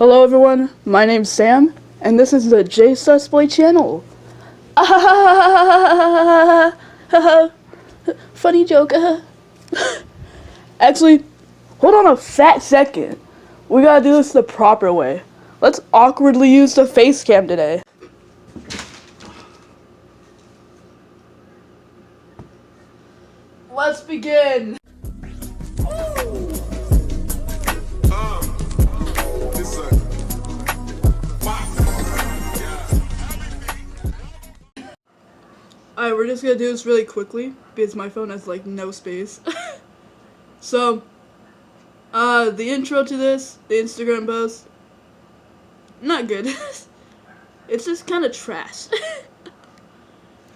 Hello everyone, my name's Sam, and this is the jsusboy channel. Funny joke. Actually, hold on a fat second. We gotta do this the proper way. Let's awkwardly use the face cam today. Let's begin. Alright, we're just gonna do this really quickly because my phone has like no space. So, the intro to this, the Instagram post, not good. It's just kind of trash.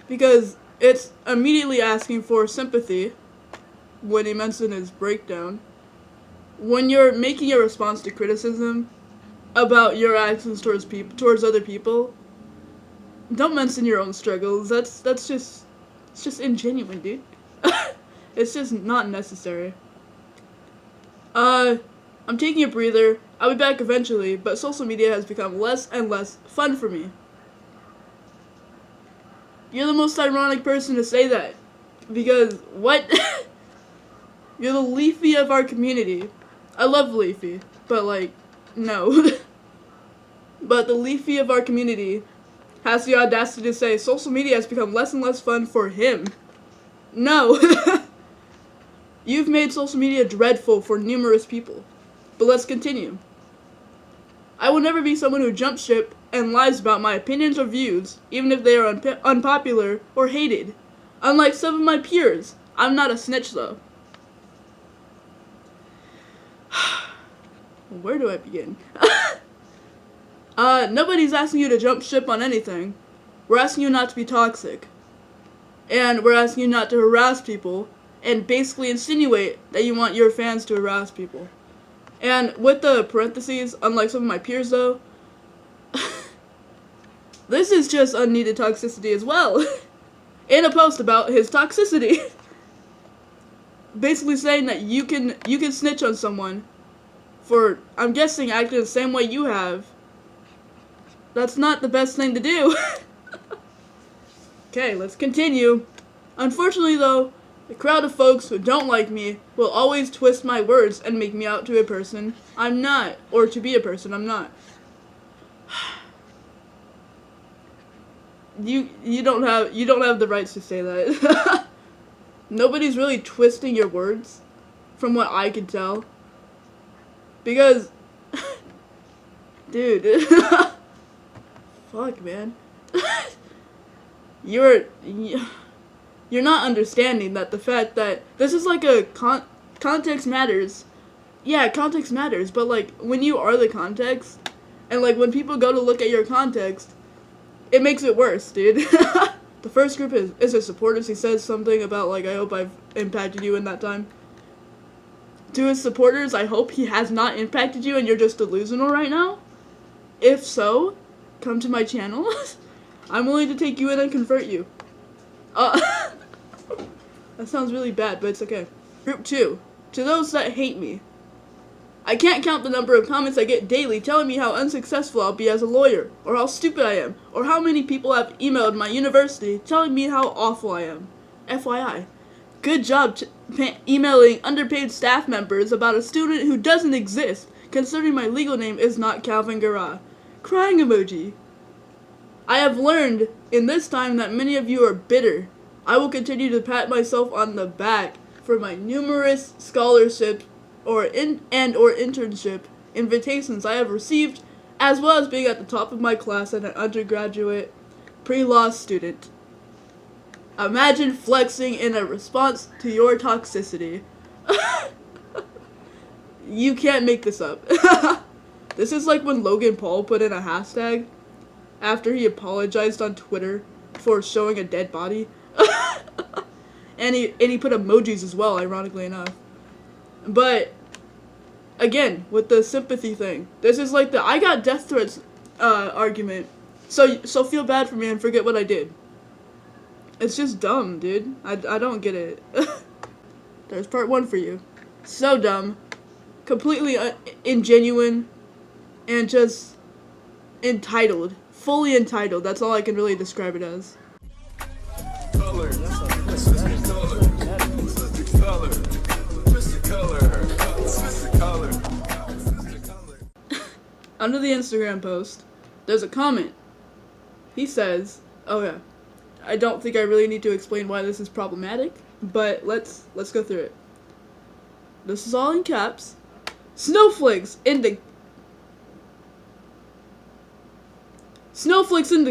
Because it's immediately asking for sympathy when he mentioned his breakdown. When you're making a response to criticism about your actions towards other people, don't mention your own struggles. It's just ingenuine, dude. It's just not necessary. I'm taking a breather. I'll be back eventually, but social media has become less and less fun for me. You're the most ironic person to say that. Because, what? You're the Leafy of our community. I love Leafy, but like, no. But the Leafy of our community has the audacity to say social media has become less and less fun for him. No. You've made social media dreadful for numerous people. But let's continue. I will never be someone who jumps ship and lies about my opinions or views, even if they are unpopular or hated. Unlike some of my peers, I'm not a snitch though. Where do I begin? Nobody's asking you to jump ship on anything. We're asking you not to be toxic. And we're asking you not to harass people and basically insinuate that you want your fans to harass people. And with the parentheses, unlike some of my peers though, this is just unneeded toxicity as well. In a post about his toxicity. Basically saying that you can snitch on someone for, I'm guessing, acting the same way you have. That's not the best thing to do. Okay, let's continue. Unfortunately though, the crowd of folks who don't like me will always twist my words and make me out to a person I'm not, or to be a person I'm not. You don't have the rights to say that. Nobody's really twisting your words, from what I can tell. Because, dude, fuck, man. You're not understanding that the fact that this is like a context matters. Yeah, context matters, but like when you are the context, and like when people go to look at your context, it makes it worse, dude. The first group is his supporters. He says something about like, I hope I've impacted you in that time. To his supporters, I hope he has not impacted you and you're just delusional right now. If so, come to my channel. I'm willing to take you in and convert you. That sounds really bad, but it's okay. Group 2. To those that hate me. I can't count the number of comments I get daily telling me how unsuccessful I'll be as a lawyer, or how stupid I am, or how many people have emailed my university telling me how awful I am. FYI. Good job emailing underpaid staff members about a student who doesn't exist, considering my legal name is not Kalvin Garrah. Crying emoji. I have learned in this time that many of you are bitter. I will continue to pat myself on the back for my numerous scholarships or internship invitations I have received, as well as being at the top of my class as an undergraduate pre-law student. Imagine flexing in a response to your toxicity. You can't make this up. This is like when Logan Paul put in a hashtag after he apologized on Twitter for showing a dead body. and he put emojis as well, ironically enough. But again, with the sympathy thing, this is like the I got death threats argument. So feel bad for me and forget what I did. It's just dumb, dude. I don't get it. There's part 1 for you. So dumb. Completely ingenuine. and just entitled. Fully entitled. That's all I can really describe it as. Under the Instagram post, there's a comment. He says, oh yeah, I don't think I really need to explain why this is problematic, but let's go through it. This is all in caps. Snowflakes in the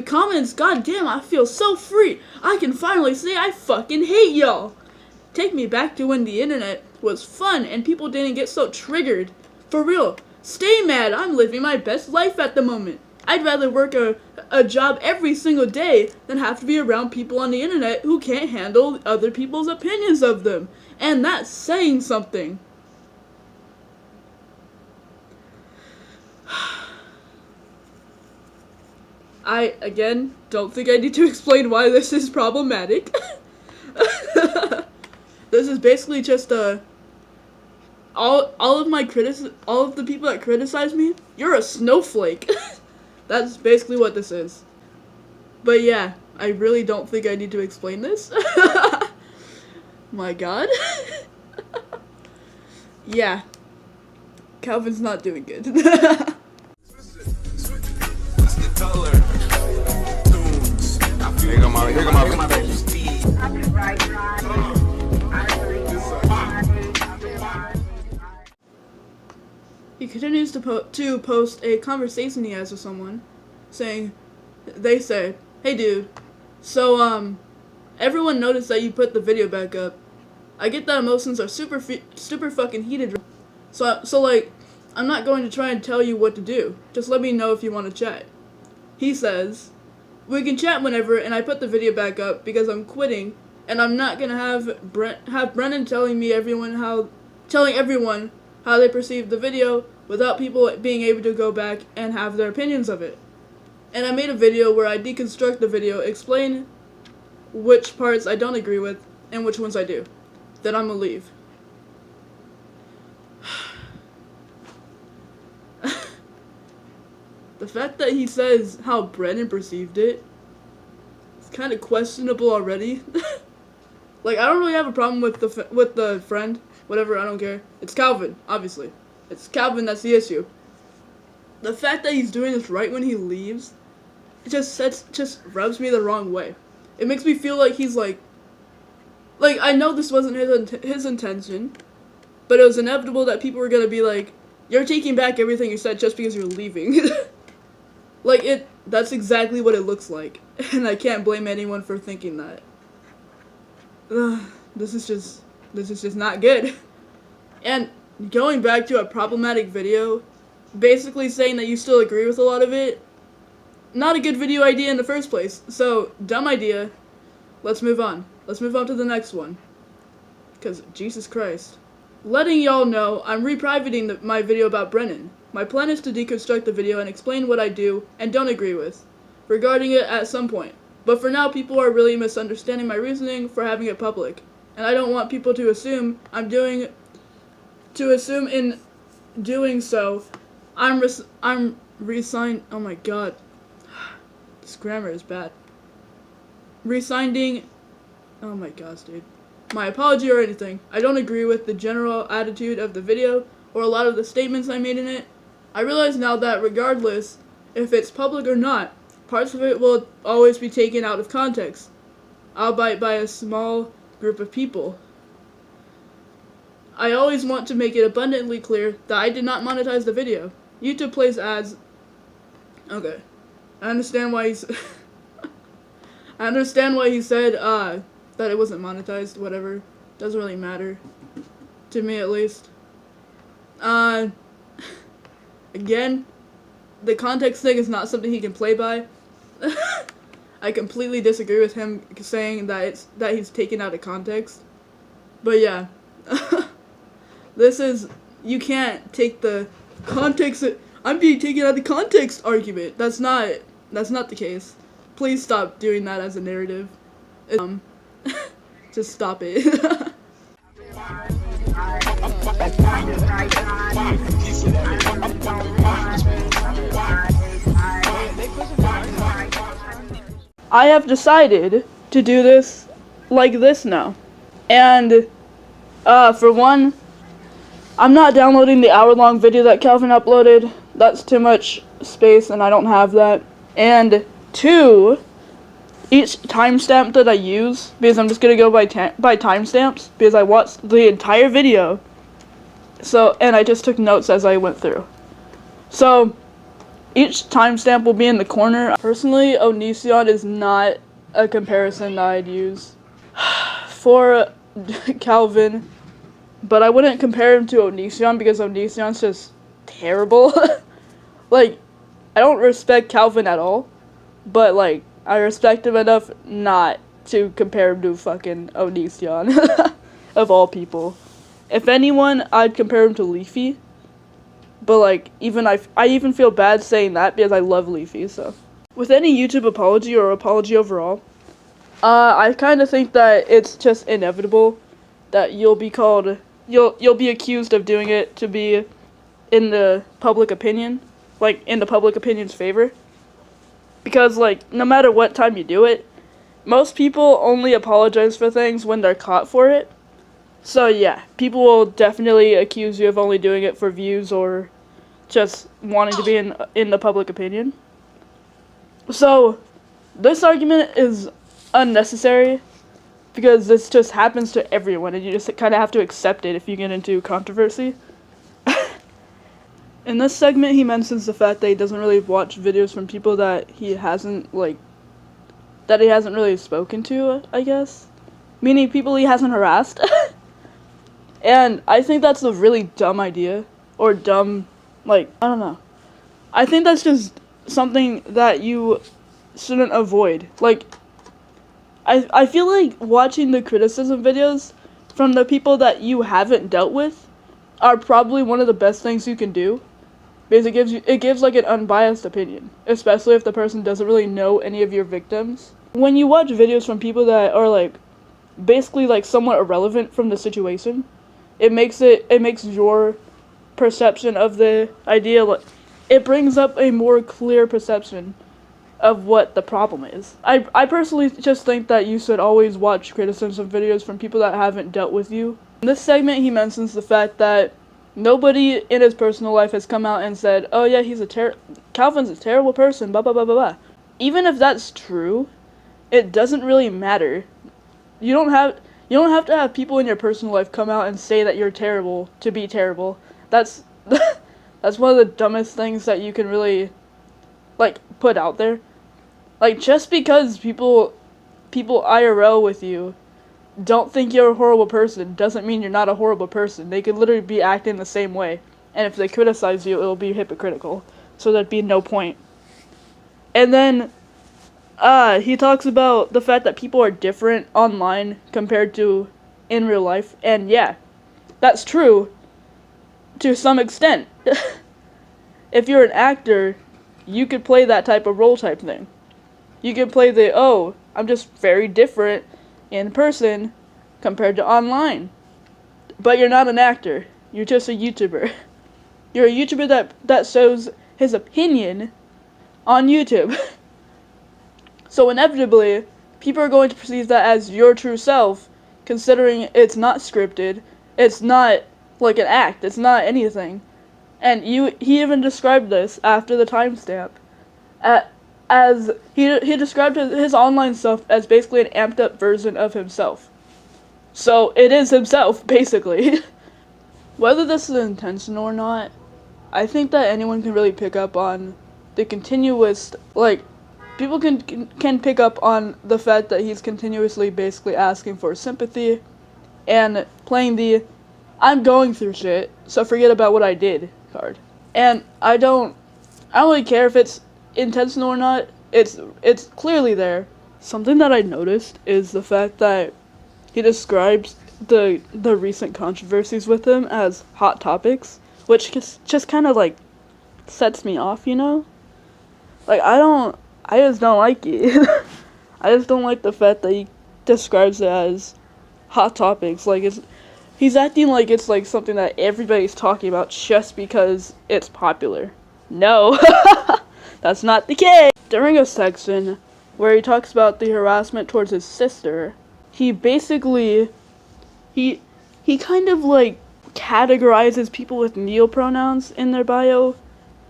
comments. God damn, I feel so free. I can finally say I fucking hate y'all. Take me back to when the internet was fun and people didn't get so triggered. For real. Stay mad. I'm living my best life at the moment. I'd rather work a job every single day than have to be around people on the internet who can't handle other people's opinions of them. And that's saying something. I, again, don't think I need to explain why this is problematic. This is basically just all of the people that criticize me, you're a snowflake. That's basically what this is. But yeah, I really don't think I need to explain this. My god. Yeah. Kalvin's not doing good. Here go my baby. He continues to post a conversation he has with someone, they say, hey dude, so everyone noticed that you put the video back up. I get that emotions are super fucking heated, so like, I'm not going to try and tell you what to do. Just let me know if you want to chat. He says, we can chat whenever, and I put the video back up because I'm quitting, and I'm not gonna have Brennen telling everyone how they perceive the video without people being able to go back and have their opinions of it. And I made a video where I deconstruct the video, explain which parts I don't agree with and which ones I do. Then I'm gonna leave. The fact that he says how Brennen perceived it is kind of questionable already. Like, I don't really have a problem with the friend, whatever, I don't care. It's Kalvin, obviously. It's Kalvin that's the issue. The fact that he's doing this right when he leaves, it just rubs me the wrong way. It makes me feel like he's like I know this wasn't his intention, but it was inevitable that people were gonna be like, you're taking back everything you said just because you're leaving. Like, that's exactly what it looks like, and I can't blame anyone for thinking that. This is just not good. And going back to a problematic video, basically saying that you still agree with a lot of it, not a good video idea in the first place. So, dumb idea. Let's move on. Let's move on to the next one. Because, Jesus Christ. Letting y'all know, I'm reprivating my video about Brennen. My plan is to deconstruct the video and explain what I do and don't agree with regarding it at some point. But for now, people are really misunderstanding my reasoning for having it public. And I don't want people to assume in doing so, I'm resigning. Oh my god. This grammar is bad. Resigning. Oh my gosh, dude. My apology or anything. I don't agree with the general attitude of the video or a lot of the statements I made in it. I realize now that regardless if it's public or not, parts of it will always be taken out of context, albeit by a small group of people. I always want to make it abundantly clear that I did not monetize the video. YouTube plays ads. Okay. I understand why he's I understand why he said that it wasn't monetized, whatever. Doesn't really matter. To me at least. Again, the context thing is not something he can play by. I completely disagree with him saying that he's taken out of context. But yeah. You can't take the context, I'm being taken out of context argument. That's not the case. Please stop doing that as a narrative. Just stop it. I have decided to do this like this now. And, for one, I'm not downloading the hour-long video that Kalvin uploaded. That's too much space, and I don't have that. And two, each timestamp that I use, because I'm just gonna go by timestamps, because I watched the entire video, so, and I just took notes as I went through. So, each timestamp will be in the corner. Personally, Onision is not a comparison that I'd use for Kalvin, but I wouldn't compare him to Onision because Onision's just terrible. Like, I don't respect Kalvin at all, but like, I respect him enough not to compare him to fucking Onision, of all people. If anyone, I'd compare him to Leafy. But like, I even feel bad saying that because I love Leafy, so. With any YouTube apology or apology overall, I kind of think that it's just inevitable that you'll be accused of doing it to be in the public opinion, like in the public opinion's favor. Because like, no matter what time you do it, most people only apologize for things when they're caught for it. So yeah, people will definitely accuse you of only doing it for views or just wanting to be in the public opinion. So, this argument is unnecessary because this just happens to everyone and you just kind of have to accept it if you get into controversy. In this segment, he mentions the fact that he doesn't really watch videos from people that he hasn't really spoken to, I guess. Meaning people he hasn't harassed. And I think that's a really dumb idea. Or dumb, like, I don't know. I think that's just something that you shouldn't avoid. Like, I feel like watching the criticism videos from the people that you haven't dealt with are probably one of the best things you can do. Because it gives like an unbiased opinion. Especially if the person doesn't really know any of your victims. When you watch videos from people that are like, basically like somewhat irrelevant from the situation, it makes your perception of the idea, like, it brings up a more clear perception of what the problem is. I personally just think that you should always watch criticism videos from people that haven't dealt with you. In this segment, he mentions the fact that nobody in his personal life has come out and said, oh yeah, Kalvin's a terrible person, blah blah blah blah blah. Even if that's true, it doesn't really matter. You don't have to have people in your personal life come out and say that you're terrible to be terrible. That's one of the dumbest things that you can really, like, put out there. Like, just because people IRL with you don't think you're a horrible person doesn't mean you're not a horrible person. They could literally be acting the same way. And if they criticize you, it'll be hypocritical. So there'd be no point. And then, he talks about the fact that people are different online compared to in real life. And yeah, that's true to some extent. If you're an actor, you could play that type of role type thing. You could play the, oh, I'm just very different in person compared to online. But you're not an actor. You're just a YouTuber. You're a YouTuber that shows his opinion on YouTube. So inevitably, people are going to perceive that as your true self, considering it's not scripted, it's not like an act, it's not anything. And he even described this after the timestamp, as he described his online stuff as basically an amped up version of himself. So it is himself, basically. Whether this is intentional or not, I think that anyone can really pick up on the continuous, like, people can pick up on the fact that he's continuously basically asking for sympathy and playing the I'm going through shit, so forget about what I did card. And I don't really care if it's intentional or not. It's clearly there. Something that I noticed is the fact that he describes the recent controversies with him as hot topics, which just kind of like sets me off, you know? Like, I just don't like it. I just don't like the fact that he describes it as hot topics. Like, he's acting like it's like something that everybody's talking about just because it's popular. No, that's not the case. During a section where he talks about the harassment towards his sister, he basically, he kind of like categorizes people with neopronouns in their bio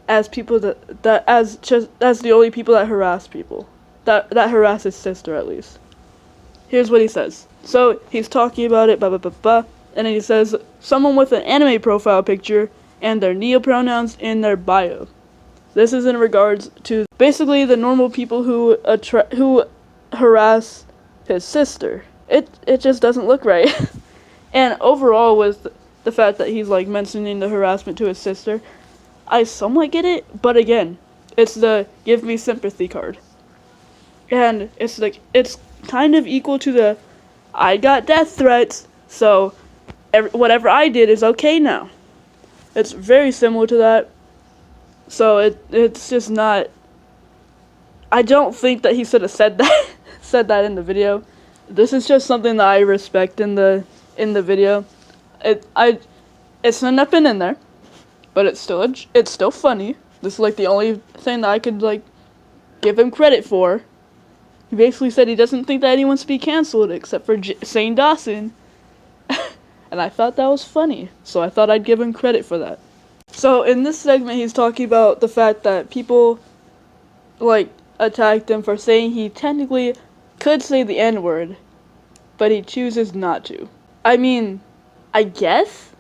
as people that as the only people that harass people. That harass his sister, at least. Here's what he says. So, he's talking about it, and he says, someone with an anime profile picture and their neopronouns in their bio. This is in regards to basically the normal people who harass his sister. It just doesn't look right. And overall, with the fact that he's like mentioning the harassment to his sister, I somewhat get it, but again, it's the give me sympathy card. And it's like, it's kind of equal to the I got death threats, so whatever I did is okay now. It's very similar to that. So it's just not, I don't think that he should have said that in the video. This is just something that I respect in the video. It shouldn't have been in there, but it's still funny. This is like the only thing that I could like give him credit for. He basically said he doesn't think that anyone should be canceled except for Shane Dawson. And I thought that was funny, so I thought I'd give him credit for that. So in this segment, he's talking about the fact that people like attacked him for saying he technically could say the N-word, but he chooses not to. I mean, I guess,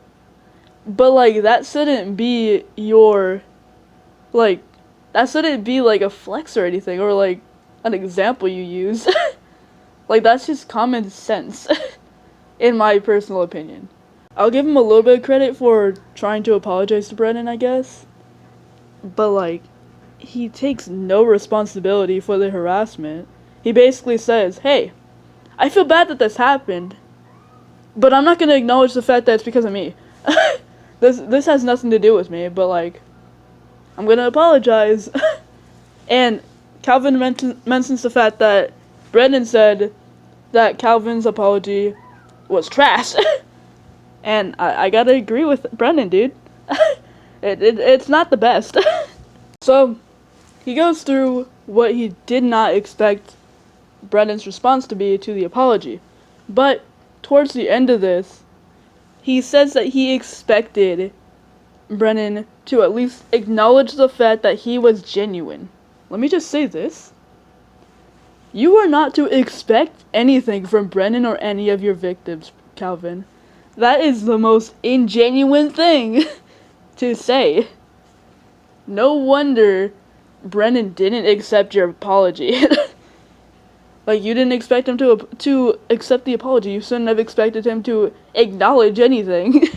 but like that shouldn't be your, like, that shouldn't be like a flex or anything, or like an example you use. Like, that's just common sense, in my personal opinion. I'll give him a little bit of credit for trying to apologize to Brennen, I guess. But, like, he takes no responsibility for the harassment. He basically says, hey, I feel bad that this happened, but I'm not going to acknowledge the fact that it's because of me. This has nothing to do with me, but, like, I'm going to apologize. And Kalvin mentions the fact that Brennen said that Kalvin's apology was trash. And I gotta agree with Brennen, dude. It's not the best. So, he goes through what he did not expect Brennan's response to be to the apology. But, towards the end of this, he says that he expected Brennen to at least acknowledge the fact that he was genuine. Let me just say this. You are not to expect anything from Brennen or any of your victims, Kalvin. That is the most ingenuine thing to say. No wonder Brennen didn't accept your apology. Like, you didn't expect him to accept the apology. You shouldn't have expected him to acknowledge anything.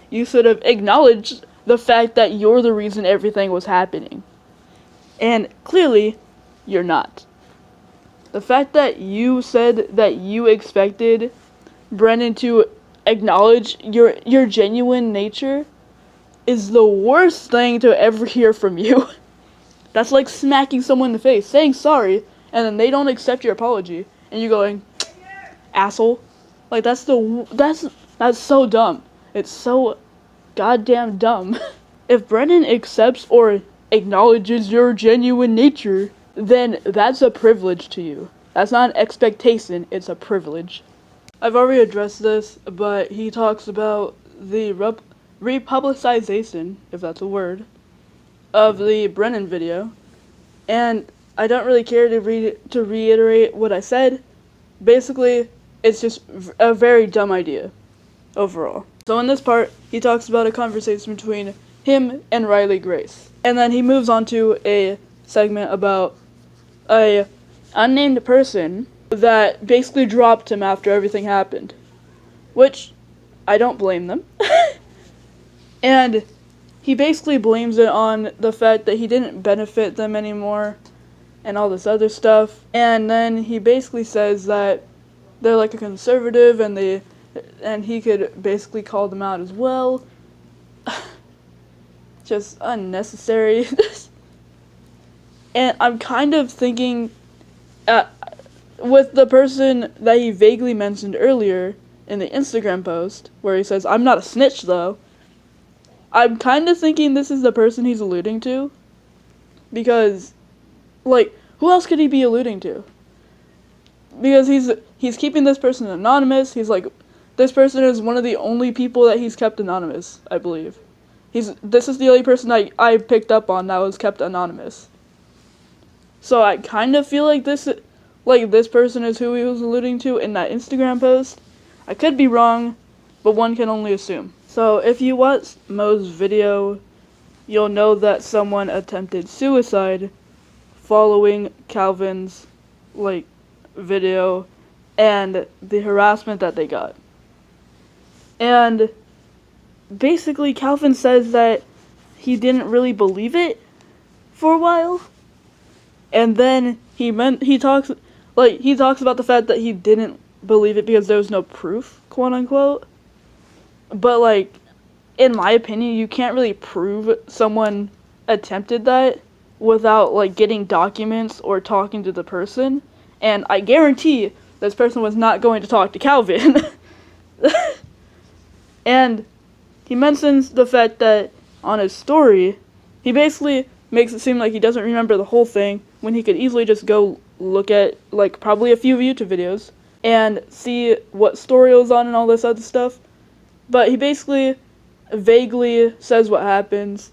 You should have acknowledged the fact that you're the reason everything was happening. And clearly, you're not. The fact that you said that you expected Brennen to acknowledge your genuine nature is the worst thing to ever hear from you. That's like smacking someone in the face, saying sorry, and then they don't accept your apology, and you going, asshole. Like, that's so dumb. It's so goddamn dumb. If Brennen accepts or acknowledges your genuine nature, then that's a privilege to you. That's not an expectation, it's a privilege. I've already addressed this, but he talks about the republicization, if that's a word, of the Brennen video, and I don't really care to reiterate what I said. Basically, it's just a very dumb idea, overall. So in this part, he talks about a conversation between him and Riley Grace. And then he moves on to a segment about a unnamed person that basically dropped him after everything happened. Which, I don't blame them. And he basically blames it on the fact that he didn't benefit them anymore and all this other stuff. And then he basically says that they're like a conservative and he could basically call them out as well. Just unnecessary. And I'm kind of thinking, with the person that he vaguely mentioned earlier in the Instagram post, where he says, I'm not a snitch though, I'm kind of thinking this is the person he's alluding to. Because, like, who else could he be alluding to? because he's keeping this person anonymous. He's like, this person is one of the only people that he's kept anonymous, I believe. This is the only person I picked up on that was kept anonymous. So I kind of feel like this person is who he was alluding to in that Instagram post. I could be wrong, but one can only assume. So if you watch Mo's video, you'll know that someone attempted suicide following Kalvin's video and the harassment that they got. And basically Kalvin says that he didn't really believe it for a while. And then he talks about the fact that he didn't believe it because there was no proof, quote unquote. But in my opinion, you can't really prove someone attempted that without getting documents or talking to the person. And I guarantee this person was not going to talk to Kalvin. And he mentions the fact that on his story, he basically makes it seem like he doesn't remember the whole thing when he could easily just go look at probably a few YouTube videos and see what story it was on and all this other stuff. But he basically vaguely says what happens.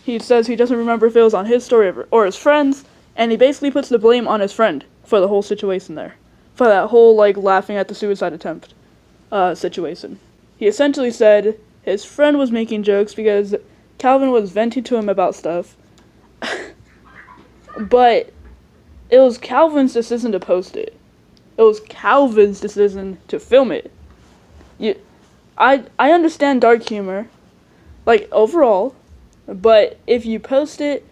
He says he doesn't remember if it was on his story or his friend's, and he basically puts the blame on his friend for the whole situation there. For that whole laughing at the suicide attempt situation. He essentially said his friend was making jokes because Kalvin was venting to him about stuff. But it was Kalvin's decision to post it. It was Kalvin's decision to film it. I understand dark humor, overall, but if you post it,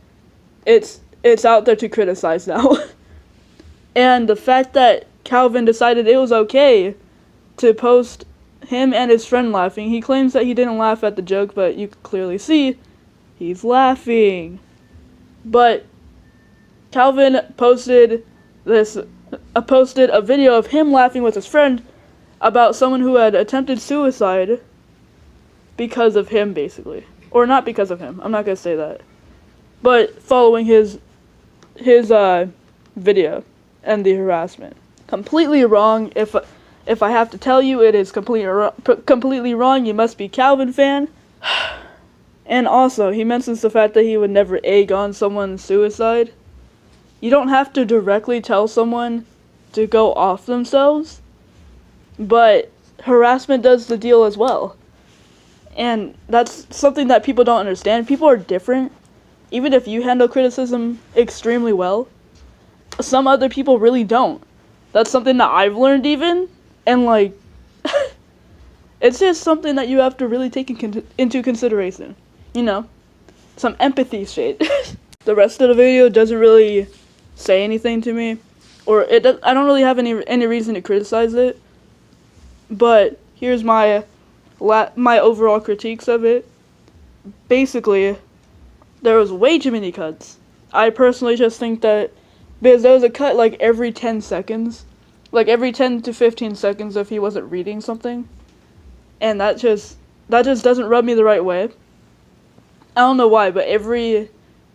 it's out there to criticize now. And the fact that Kalvin decided it was okay to post him and his friend laughing, he claims that he didn't laugh at the joke, but you can clearly see he's laughing. But Kalvin posted a video of him laughing with his friend about someone who had attempted suicide because of him, basically. Or not because of him, I'm not going to say that. But following his video and the harassment. Completely wrong. If I have to tell you it is completely wrong, you must be Kalvin fan. And also, he mentions the fact that he would never egg on someone's suicide. You don't have to directly tell someone to go off themselves, but harassment does the deal as well. And that's something that people don't understand. People are different. Even if you handle criticism extremely well, some other people really don't. That's something that I've learned even, and it's just something that you have to really take into consideration. Some empathy shit. The rest of the video doesn't really say anything to me, or I don't really have any reason to criticize it. But here's my overall critiques of it. Basically, there was way too many cuts. I personally just think that because there was a cut every 10 seconds, every 10 to 15 seconds if he wasn't reading something, and that just doesn't rub me the right way. I don't know why, but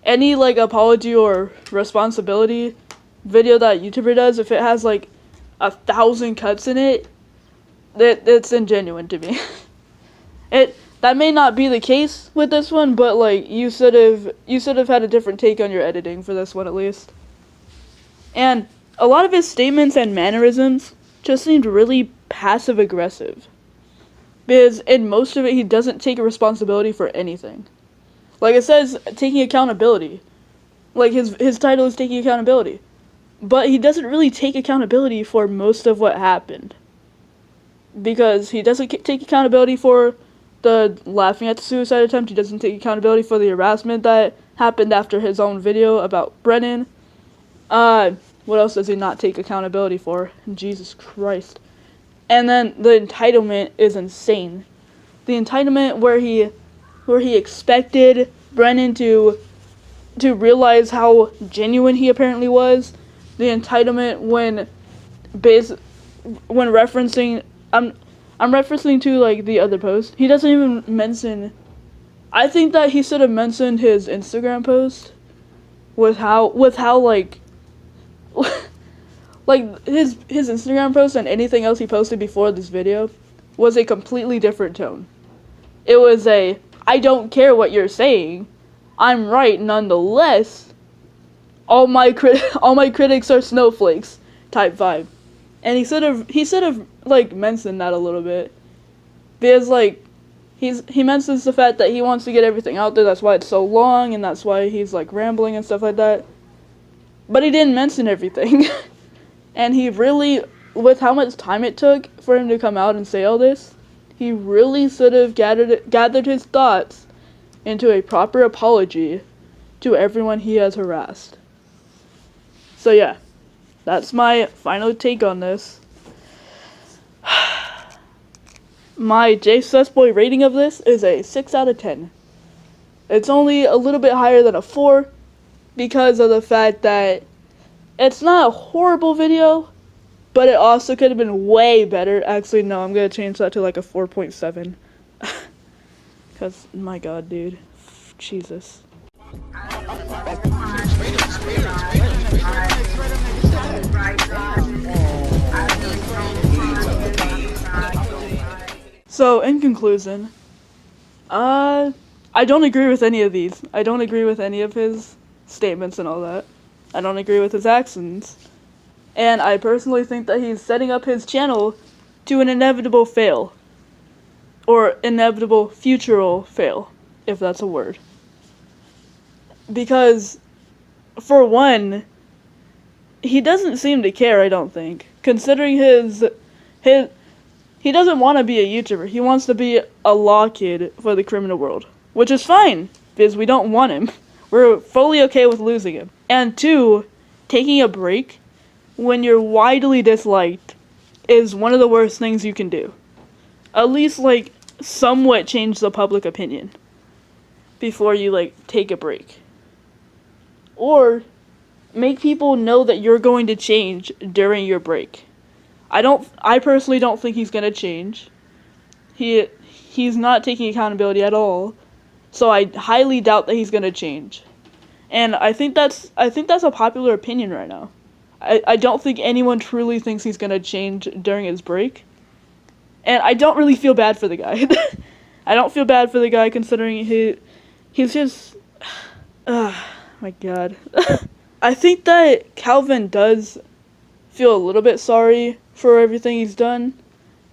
any apology or responsibility video that YouTuber does, if it has 1,000 cuts in it, it's ingenuine to me. That may not be the case with this one, but you should have had a different take on your editing for this one at least. And a lot of his statements and mannerisms just seemed really passive aggressive, because in most of it he doesn't take responsibility for anything. It says taking accountability. His title is taking accountability. But he doesn't really take accountability for most of what happened. Because he doesn't take accountability for the laughing at the suicide attempt. He doesn't take accountability for the harassment that happened after his own video about Brennen. What else does he not take accountability for? Jesus Christ. And then the entitlement is insane. The entitlement where he expected Brennen to realize how genuine he apparently was. The entitlement when referencing, I'm referencing to the other post. He doesn't even mention. I think that he should have mentioned his Instagram post with how Like, his Instagram post and anything else he posted before this video was a completely different tone. It was a, I don't care what you're saying, I'm right nonetheless, all my critics are snowflakes type vibe. And he should have like mentioned that a little bit. Because like he mentions the fact that he wants to get everything out there, that's why it's so long and that's why he's like rambling and stuff like that. But he didn't mention everything. And he really, with how much time it took for him to come out and say all this, he really should have gathered his thoughts into a proper apology to everyone he has harassed. So yeah, that's my final take on this. My jsusboy rating of this is a 6 out of 10. It's only a little bit higher than a 4 because of the fact that it's not a horrible video, but it also could have been way better. Actually, no, I'm going to change that to like a 4.7. Because, my god, dude. Jesus. So, in conclusion, I don't agree with any of these. I don't agree with any of his statements and all that. I don't agree with his actions. And I personally think that he's setting up his channel to an inevitable fail. Or inevitable futural fail, if that's a word. Because, for one, he doesn't seem to care, I don't think. Considering he doesn't want to be a YouTuber. He wants to be a law kid for the criminal world. Which is fine, because we don't want him. We're fully okay with losing him. And two, taking a break when you're widely disliked is one of the worst things you can do. At least, like, somewhat change the public opinion before you, like, take a break. Or make people know that you're going to change during your break. I personally don't think he's going to change. He's not taking accountability at all. So I highly doubt that he's going to change. And I think that's a popular opinion right now. I don't think anyone truly thinks he's going to change during his break. And I don't really feel bad for the guy. I don't feel bad for the guy considering he's just... my god. I think that Kalvin does feel a little bit sorry for everything he's done.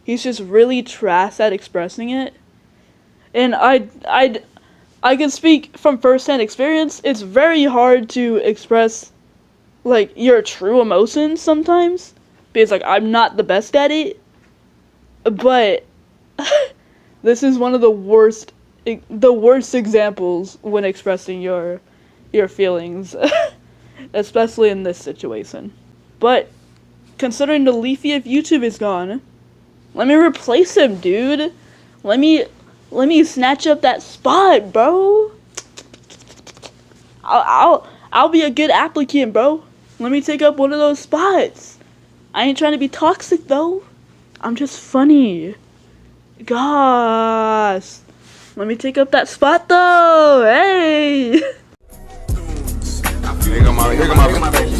He's just really trash at expressing it. And I can speak from first-hand experience. It's very hard to express, like, your true emotions sometimes. Because, like, I'm not the best at it. But this is one of the worst examples when expressing your feelings. Especially in this situation. But considering the Leafy of YouTube is gone, let me replace him, dude. Let me snatch up that spot, bro. I'll be a good applicant, bro. Let me take up one of those spots. I ain't trying to be toxic, though. I'm just funny. Gosh. Let me take up that spot, though. Hey. Here go my baby.